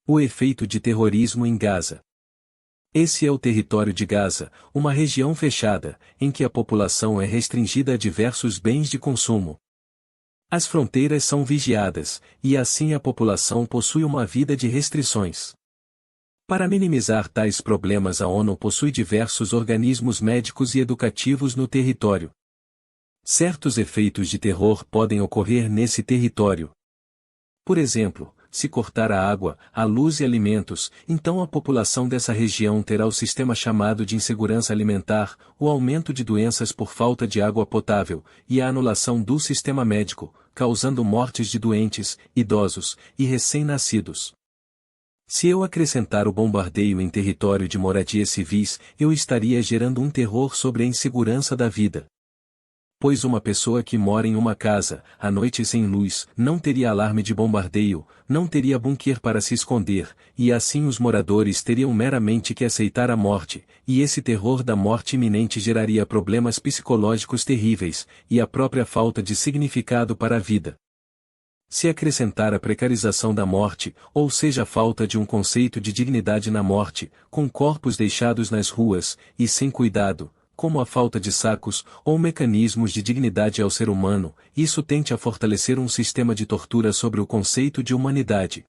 O efeito de terrorismo em Gaza. Esse é o território de Gaza, uma região fechada, em que a população é restringida a diversos bens de consumo. As fronteiras são vigiadas, e assim a população possui uma vida de restrições. Para minimizar tais problemas, a ONU possui diversos organismos médicos e educativos no território. Certos efeitos de terror podem ocorrer nesse território. Por exemplo, se cortar a água, a luz e alimentos, então a população dessa região terá o sistema chamado de insegurança alimentar, o aumento de doenças por falta de água potável, e a anulação do sistema médico, causando mortes de doentes, idosos e recém-nascidos. Se eu acrescentar o bombardeio em território de moradias civis, eu estaria gerando um terror sobre a insegurança da vida. Pois uma pessoa que mora em uma casa, à noite sem luz, não teria alarme de bombardeio, não teria bunker para se esconder, e assim os moradores teriam meramente que aceitar a morte, e esse terror da morte iminente geraria problemas psicológicos terríveis, e a própria falta de significado para a vida. Se acrescentar a precarização da morte, ou seja a falta de um conceito de dignidade na morte, com corpos deixados nas ruas, e sem cuidado, como a falta de sacos ou mecanismos de dignidade ao ser humano, isso tende a fortalecer um sistema de tortura sobre o conceito de humanidade.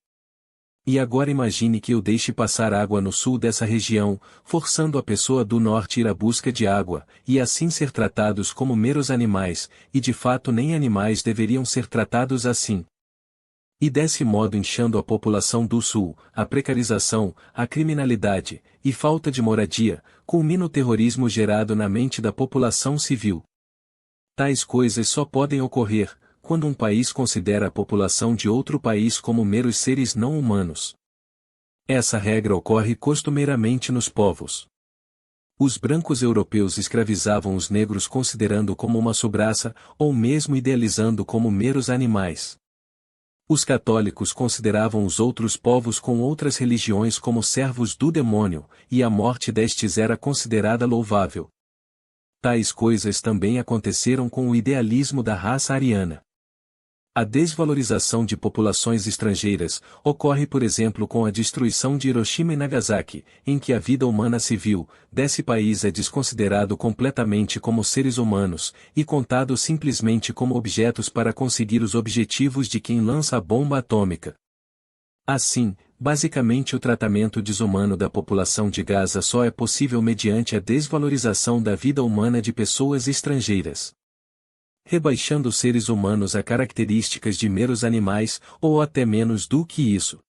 E agora imagine que eu deixe passar água no sul dessa região, forçando a pessoa do norte a ir à busca de água, e assim ser tratados como meros animais, e de fato nem animais deveriam ser tratados assim. E desse modo inchando a população do sul, a precarização, a criminalidade, e falta de moradia, culmina o terrorismo gerado na mente da população civil. Tais coisas só podem ocorrer, quando um país considera a população de outro país como meros seres não humanos. Essa regra ocorre costumeiramente nos povos. Os brancos europeus escravizavam os negros considerando como uma subraça, ou mesmo idealizando como meros animais. Os católicos consideravam os outros povos com outras religiões como servos do demônio, e a morte destes era considerada louvável. Tais coisas também aconteceram com o idealismo da raça ariana. A desvalorização de populações estrangeiras ocorre por exemplo com a destruição de Hiroshima e Nagasaki, em que a vida humana civil desse país é desconsiderado completamente como seres humanos, e contado simplesmente como objetos para conseguir os objetivos de quem lança a bomba atômica. Assim, basicamente o tratamento desumano da população de Gaza só é possível mediante a desvalorização da vida humana de pessoas estrangeiras, rebaixando os seres humanos a características de meros animais, ou até menos do que isso.